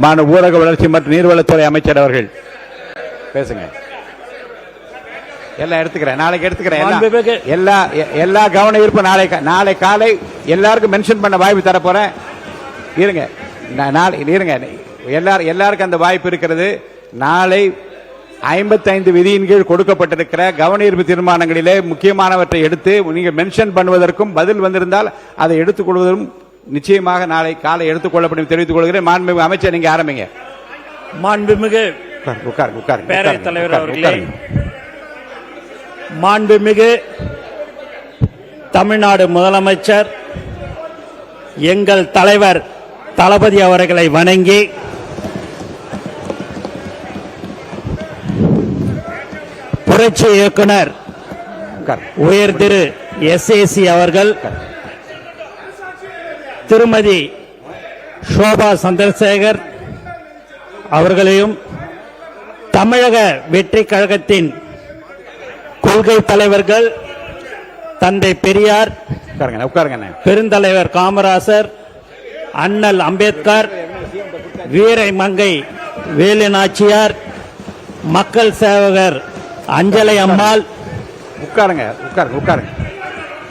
மாநில ஊரக வளர்ச்சி மற்றும் நீர்வளத்துறை அமைச்சர் அவர்கள் பேசுங்க. எல்லாம் எடுத்துக்கிறேன், நாளைக்கு எடுத்துக்கிறேன். எல்லா கவன ஈர்ப்பு நாளை காலை எல்லாருக்கும் மென்ஷன் பண்ண வாய்ப்பு தர போறேன். இருங்க, எல்லாருக்கும் அந்த வாய்ப்பு இருக்கிறது. நாளை 55 விதியின் கீழ் கொடுக்கப்பட்டிருக்கிற கவன ஈர்ப்பு தீர்மானங்களிலே முக்கியமானவற்றை எடுத்து நீங்க மென்ஷன் பண்ணுவதற்கும் பதில் வந்திருந்தால் அதை எடுத்துக் கொள்வதும் நிச்சயமாக நாளை காலை எடுத்துக் கொள்ளப்படும் தெரிவித்துக் கொள்கிறேன். மாண்புமிகு அமைச்சர், நீங்க ஆரம்பிங்க. மாண்புமிகு பேரவைத் தலைவர் அவர்களே, மாண்புமிகு தமிழ்நாடு முதலமைச்சர் எங்கள் தலைவர் தளபதி அவர்களை வணங்கி புரட்சி இயக்குனர் உயர் திரு SAC அவர்கள், திருமதி சோபா சந்திரசேகர் அவர்களையும், தமிழக வெற்றி கழகத்தின் கொள்கை தலைவர்கள் தந்தை பெரியார், பெருந்தலைவர் காமராசர், அண்ணல் அம்பேத்கர், வீரை மங்கை வேலு நாச்சியார், மக்கள் சேவகர் அஞ்சலை அம்மாள், உட்காருங்க உட்காருங்க உட்காருங்க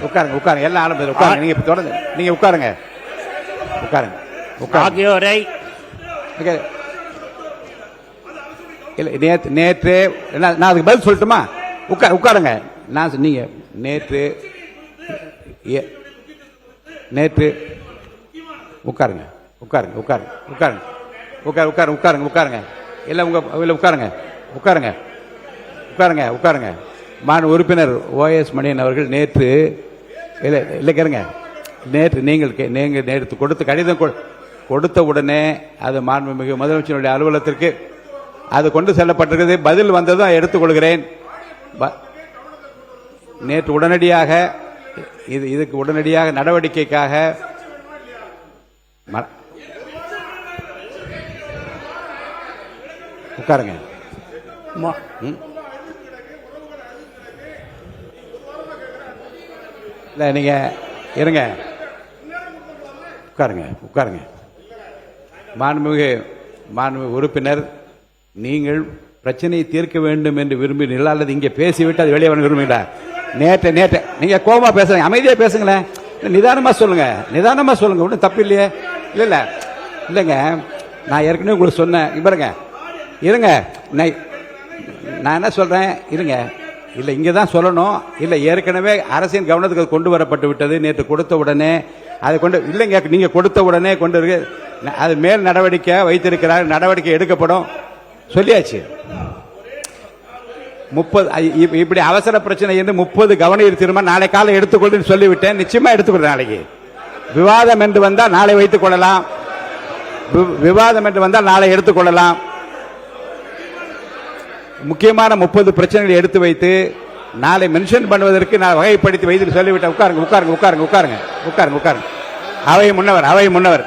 உட்காருங்க உட்காருங்க எல்லாம் ஆரம்பிச்சு உட்காருங்க. நீங்க தொடர்ந்து நீங்க உட்காருங்க உட்காருங்க ஆகியோரை நேற்று நான் அதுக்கு பதில் சொல்லட்டுமா? உட்காருங்க. நான் நீங்க நேற்று உட்காருங்க உட்காருங்க உட்காருங்க உட்காருங்க உட்காருங்க உட்காருங்க உட்காருங்க எல்லாம் உட்காருங்க உட்காருங்க உட்காருங்க உட்காருங்க. மாநில உறுப்பினர் OS மணியன் அவர்கள் நேற்று இல்லை கேளுங்க, நேற்று நீங்கள் நேற்று கொடுத்த கடிதம் கொடுத்த உடனே அது மாண்புமிகு முதலமைச்சருடைய அலுவலகத்திற்கு அது கொண்டு செல்லப்பட்டிருக்கிறது. பதில் வந்ததும் எடுத்துக்கொள்கிறேன். நேற்று உடனடியாக இதுக்கு உடனடியாக நடவடிக்கைக்காக உட்காருங்க. இல்லை நீங்க இருங்க, உட்காருங்க உட்காருங்க. மாண்புமிகு உறுப்பினர், நீங்கள் பிரச்சனையை தீர்க்க வேண்டும் என்று விரும்பினீர்கள் அல்லது இங்கே பேசிவிட்டு அது வெளியே வந்து விரும்புகிறீங்களா? நேற்று நீங்க கோபமா பேசுங்க, அமைதியா பேசுங்களேன். நிதானமா சொல்லுங்க, நிதானமா சொல்லுங்க, ஒன்றும் தப்பு இல்லையே. இல்ல இல்லைங்க, நான் ஏற்கனவே உங்களுக்கு சொன்னேன். பாருங்க, இருங்க, நான் என்ன சொல்றேன், இருங்க. இல்லை இங்கே தான் சொல்லணும். இல்லை ஏற்கனவே அரசின் கவனத்துக்கு கொண்டு வரப்பட்டு விட்டது. நேற்று கொடுத்த உடனே அதை கொண்டு இல்லைங்க, நீங்க கொடுத்த உடனே கொண்டு இருக்கு, அது மேல் நடவடிக்கை வைத்திருக்கிறார், நடவடிக்கை எடுக்கப்படும் சொல்லியாச்சு. 30 இப்படி அவசர பிரச்சனை என்று 30 கவன ஈர்ப்பு தீர்மானம் நாளை காலை எடுத்துக்கொள்ளுன்னு சொல்லிவிட்டேன். நிச்சயமா எடுத்துக்கொள்றேன். நாளைக்கு விவாதம் என்று வந்தால் நாளை வைத்துக் கொள்ளலாம். விவாதம் என்று வந்தால் நாளை எடுத்துக்கொள்ளலாம். முக்கியமான 30 பிரச்சனைகளை எடுத்து வைத்து நாளை மென்ஷன் பண்ணுவதற்கு நான் வகைப்படுத்தி வைத்து சொல்லிவிட்டேன். உட்காருங்க உட்காருங்க உட்காருங்க உட்காருங்க உட்காருங்க உட்காருங்க. அவை முன்னவர் அவை முன்னவர்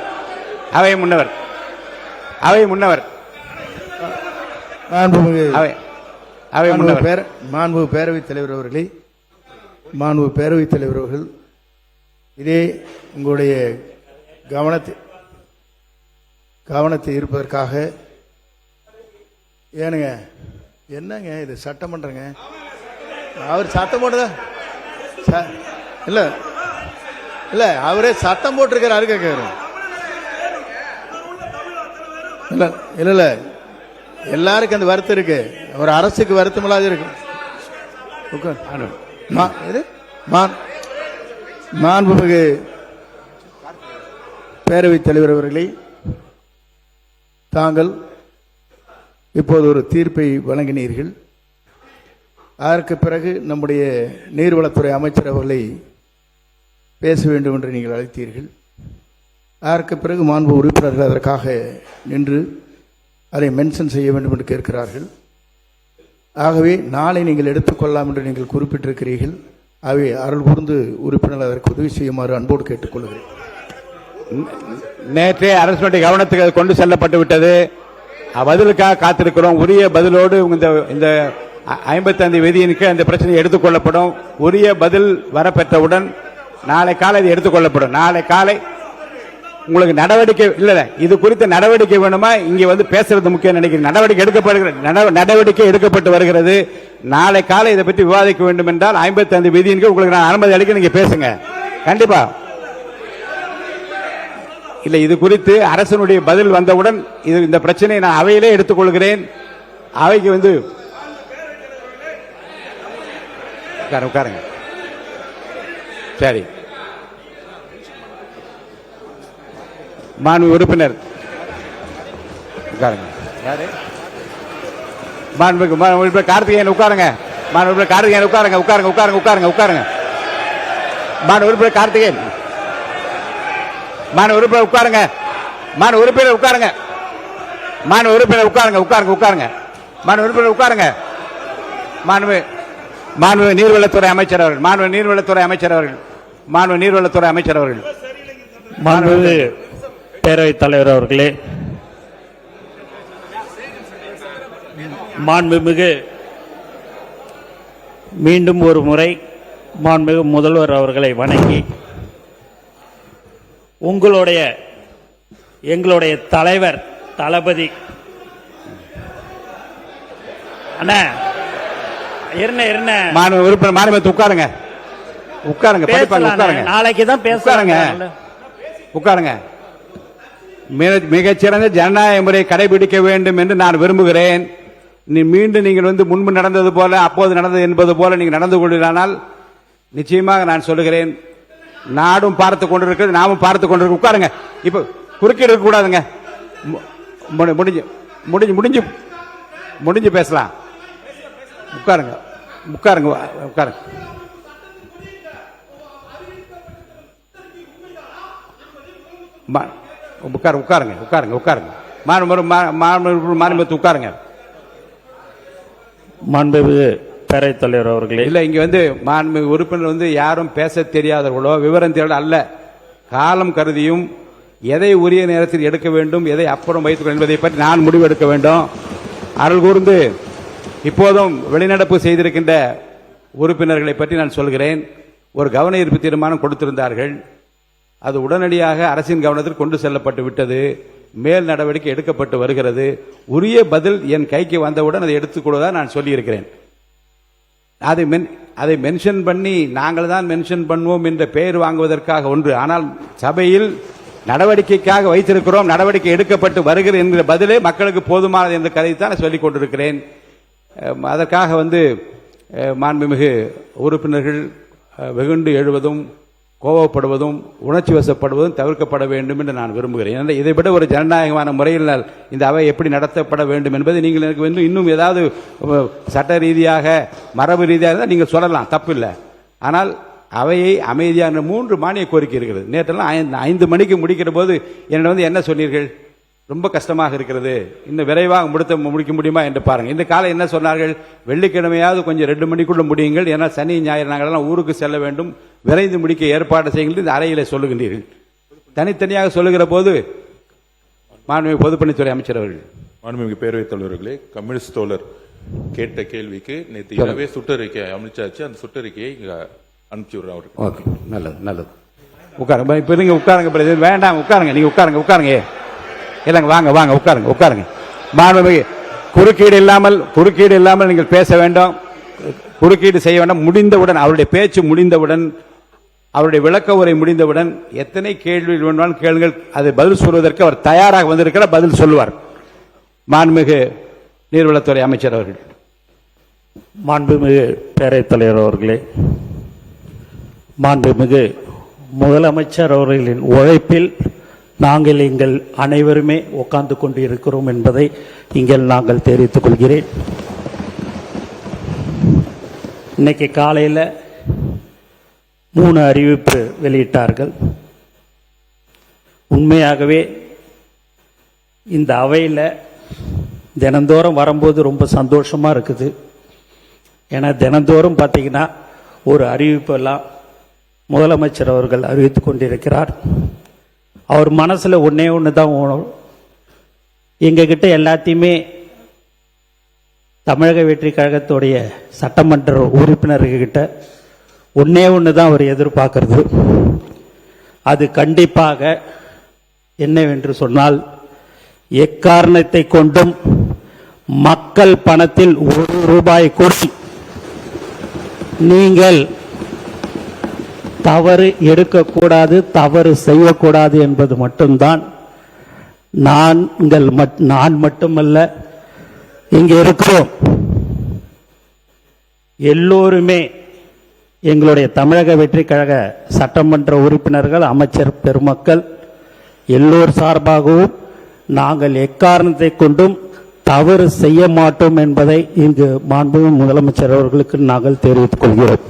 அவை முன்னவர் அவை முன்னவர் மாண்புமிகு பேரவைத் தலைவர் அவர்களே, மாண்புமிகு பேரவைத் தலைவர் அவர்கள், இதே உங்களுடைய கவனத்தை இருப்பதற்காக ஏனுங்க, என்னங்க இது சட்டமன்றங்க, அவர் சட்டம் போட்டதா இல்ல இல்ல அவரே சட்டம் போட்டிருக்கிறாரு கேட்கிறாரு. இல்ல இல்ல இல்ல எல்லாருக்கும் அந்த வருத்தம் இருக்கு, ஒரு அரசுக்கு வருத்தம் இல்லாத இருக்கு. மாண்புமிகு பேரவைத் தலைவர் அவர்களே, தாங்கள் இப்போது ஒரு தீர்ப்பை வழங்கினீர்கள். அதற்கு பிறகு நம்முடைய நீர்வளத்துறை அமைச்சர் அவர்களை பேச வேண்டும் என்று நீங்கள் அழைத்தீர்கள். அதற்கு பிறகு மாண்பு உறுப்பினர்கள் அதற்காக நின்று அதை மென்ஷன் செய்ய வேண்டும் என்று கேட்கிறார்கள். ஆகவே நாளை நீங்கள் எடுத்துக்கொள்ளலாம் என்று நீங்கள் குறிப்பிட்டிருக்கிறீர்கள். ஆகவே அருள் கூர்ந்து உறுப்பினர்கள் அதற்கு உதவி செய்யுமாறு அன்போடு கேட்டுக்கொள்கிறேன். நேற்றே அரசுடைய கவனத்துக்கு கொண்டு செல்லப்பட்டு விட்டது. பதிலுக்காக காத்திருக்கிறோம். உரிய பதிலோடு இந்த 55 விதியின் கீழ் அந்த பிரச்சனை எடுத்துக்கொள்ளப்படும். உரிய பதில் வரப்பெற்றவுடன் நாளை காலை இது எடுத்துக்கொள்ளப்படும். நாளை காலை உங்களுக்கு நடவடிக்கை இல்ல, இது குறித்த நடவடிக்கை வேணுமா? இங்க வந்து பேசுறது முக்கியம் நினைக்கிறேன். நடவடிக்கை எடுக்கப்பட்டு வருகிறது. நாளை காலை இதை பற்றி விவாதிக்க வேண்டும் என்றால் 55 விதியின் கீழ் உங்களுக்கு நான் அனுமதி அளிக்க, நீங்க பேசுங்க கண்டிப்பா. இல்ல, இது குறித்து அரசனுடைய பதில் வந்தவுடன் இந்த பிரச்சனையை நான் அவையிலே எடுத்துக்கொள்கிறேன். அவைக்கு வந்து உட்காருங்க. சரி, மாண்பு உறுப்பினர் உட்காருங்க. யாரு? மாண்பு கார்த்திகேயன் உட்காருங்க. மாண்பு கார்த்திகேயன் உட்காருங்க. உட்காருங்க உட்காருங்க உட்காருங்க உட்காருங்க. மாண்பு உறுப்பினர் கார்த்திகேயன், மாண்பு உறுப்பினர் உட்காருங்க. மாண்பு உறுப்பினர் உட்காருங்க. மாண்பு உறுப்பினர் உட்காருங்க. உட்காருங்க உட்காருங்க. மாண்பு உறுப்பினர் உட்காருங்க. மாண்பு நீர்வளத்துறை அமைச்சர் அவர்கள், மாண்பு நீர்வளத்துறை அமைச்சர் அவர்கள், மாண்பு நீர்வளத்துறை அமைச்சர் அவர்கள். மாண்பு பேரவைத் தலைவர் அவர்களே, மாண்புமிகு மீண்டும் ஒரு முறை மாண்புமிகு முதல்வர் அவர்களை வணங்கி எங்களுடைய தலைவர் தளபதி அண்ணா இருந்த மாண்பு உறுப்பினர் மாண்பு உட்காருங்க. உட்காருங்க. உட்காருங்க. நாளைக்கு தான் பேசுறாங்க. உட்காருங்க. மிகச்சிறந்த ஜனநாயக முறையை கடைபிடிக்க வேண்டும் என்று நான் விரும்புகிறேன். மீண்டும் நீங்கள் வந்து முன்பு நடந்தது போல, அப்போது நடந்தது என்பது போல நீங்கள் நடந்து கொண்டிருந்தால் நிச்சயமாக நான் சொல்லுகிறேன், நாடும் பார்த்து கொண்டிருக்கிறது, நாமும் பார்த்து கொண்டிருக்க. உட்காருங்க. இப்ப குறுக்கிட இருக்க கூடாதுங்க. முடிஞ்சு முடிஞ்சு பேசலாம். உட்காருங்க. உட்காருங்க. உட்காருங்க. உட்காருங்க. உட்காருங்க. உட்காருங்க. மாண்பு உட்காருங்க. மாண்புமிகு பேரவைத் தலைவர் அவர்களே, இல்ல, இங்க வந்து மாண்பு உறுப்பினர் வந்து யாரும் பேச தெரியாதவர்களோ விவரம் தெரியாத அல்ல. காலம் கருதியும் எதை உரிய நேரத்தில் எடுக்க வேண்டும், எதை அப்புறம் வைத்துக் என்பதை பற்றி நான் முடிவெடுக்க வேண்டும். அருள் கூர்ந்து இப்போதும் வெளிநடப்பு செய்திருக்கின்ற உறுப்பினர்களை பற்றி நான் சொல்கிறேன். ஒரு கவன ஈர்ப்பு தீர்மானம் கொடுத்திருந்தார்கள். அது உடனடியாக அரசின் கவனத்தில் கொண்டு செல்லப்பட்டு விட்டது. மேல் நடவடிக்கை எடுக்கப்பட்டு வருகிறது. உரிய பதில் என் கைக்கு வந்தவுடன் அதை எடுத்துக்கொள்வதாக நான் சொல்லியிருக்கிறேன். அதை மென்ஷன் பண்ணி நாங்கள் தான் மென்ஷன் பண்ணுவோம் என்ற பெயர் வாங்குவதற்காக ஒன்று, ஆனால் சபையில் நடவடிக்கைக்காக வைத்திருக்கிறோம், நடவடிக்கை எடுக்கப்பட்டு வருகிறது என்கிற பதிலே மக்களுக்கு போதுமானது என்ற கதைத்தான் சொல்லிக் கொண்டிருக்கிறேன். அதற்காக வந்து மாண்புமிகு உறுப்பினர்கள் வெகுண்டு எழுவதும் கோபப்படுவதும் உணர்ச்சி வசப்படுவதும் தவிர்க்கப்பட வேண்டும் என்று நான் விரும்புகிறேன். இதை விட ஒரு ஜனநாயகமான முறையில் இந்த அவை எப்படி நடத்தப்பட வேண்டும் என்பதை நீங்கள் எனக்கு வந்து இன்னும் ஏதாவது சட்ட ரீதியாக மரபு ரீதியாக நீங்கள் சொல்லலாம், தப்பில்லை. ஆனால் அவையை அமைதியான 3 மானிய கோரிக்கை இருக்கிறது. நேற்றெல்லாம் 5 மணிக்கு முடிக்கிற போது என்னிடம் வந்து என்ன சொன்னீர்கள், ரொம்ப கஷ்டமாக இருக்கிறது, இன்னும் விரைவாக முடிக்க முடியுமா என்று பாருங்கள். இந்த காலம் என்ன சொன்னார்கள், வெள்ளிக்கிழமையாவது கொஞ்சம் 2 மணிக்குள்ள முடியுங்கள், ஏன்னா சனி ஞாயிறு நாங்களெல்லாம் ஊருக்கு செல்ல வேண்டும், விரைந்து முடிக்க ஏற்பாடு செய்யுங்கள் இந்த அறையில சொல்லுகின்றீர்கள். தனித்தனியாக சொல்லுகிற போது மாண்புமிகு பொதுப்பணித்துறை அமைச்சர் அவர்கள். மாண்புமிகு பேரவைத் தலைவர்களே, கம்யூனிஸ்ட் தோழர் கேட்ட கேள்விக்கு நேற்று இரவே சுற்றறிக்கை அமைச்சாச்சு. அந்த சுற்றறிக்கையை இங்க அனுப்பிச்சு விடுறேன் அவருக்கு. ஓகே, நல்லது நல்லது. உட்காருங்க. இப்ப நீங்க உட்காருங்க, வேண்டாம் உட்காருங்க, நீங்க உட்காருங்க. உட்காருங்க. இல்லைங்க, வாங்க வாங்க, உட்காருங்க உட்காருங்க. மாண்புமிகு குறுக்கீடு இல்லாமல் நீங்கள் பேச வேண்டும், குறுக்கீடு செய்ய வேண்டாம். முடிந்தவுடன் அவருடைய பேச்சு முடிந்தவுடன், அவருடைய விளக்க உரை முடிந்தவுடன் எத்தனை கேள்வி வேண்டுமானாலும் கேளுங்கள். அதை பதில் சொல்வதற்கு அவர் தயாராக வந்திருக்கிறார், பதில் சொல்லுவார். மாண்புமிகு நீர்வளத்துறை அமைச்சர் அவர்கள். மாண்புமிகு பேரவைத் தலைவர் அவர்களே, மாண்புமிகு முதலமைச்சர் அவர்களின் உழைப்பில் நாங்கள் எங்கள் அனைவருமே உட்கார்ந்து கொண்டு இருக்கிறோம் என்பதை இங்கே நாங்கள் தெரிவித்துக் கொள்கிறேன். இன்னைக்கு காலையில் 3 அறிவிப்பு வெளியிட்டார்கள். உண்மையாகவே இந்த அவையில் தினந்தோறும் வரும்போது ரொம்ப சந்தோஷமாக இருக்குது. ஏன்னா தினந்தோறும் பார்த்தீங்கன்னா ஒரு அறிவிப்பெல்லாம் முதலமைச்சர் அவர்கள் அறிவித்து கொண்டிருக்கிறார். அவர் மனசில் ஒன்று தான் எங்ககிட்ட எல்லாத்தையுமே தமிழக வெற்றி கழகத்துடைய சட்டமன்ற உறுப்பினர்கிட்ட ஒன்று தான் அவர் எதிர்பார்க்கறது. அது கண்டிப்பாக என்னவென்று சொன்னால், எக்காரணத்தை கொண்டும் மக்கள் பணத்தில் ₹1 கூட நீங்கள் தவறு எடுக்கக்கூடாது, தவறு செய்யக்கூடாது என்பது மட்டும்தான். நான் மட்டுமல்ல, இங்கே இருக்கிறோம் எல்லோருமே, எங்களுடைய தமிழக வெற்றி கழக சட்டமன்ற உறுப்பினர்கள், அமைச்சர் பெருமக்கள் எல்லோர் சார்பாகவும் நாங்கள் எக்காரணத்தை கொண்டும் தவறு செய்ய மாட்டோம் என்பதை இங்கு மாண்புமிகு முதலமைச்சர் அவர்களுக்கு நாங்கள் தெரிவித்துக் கொள்கிறோம்.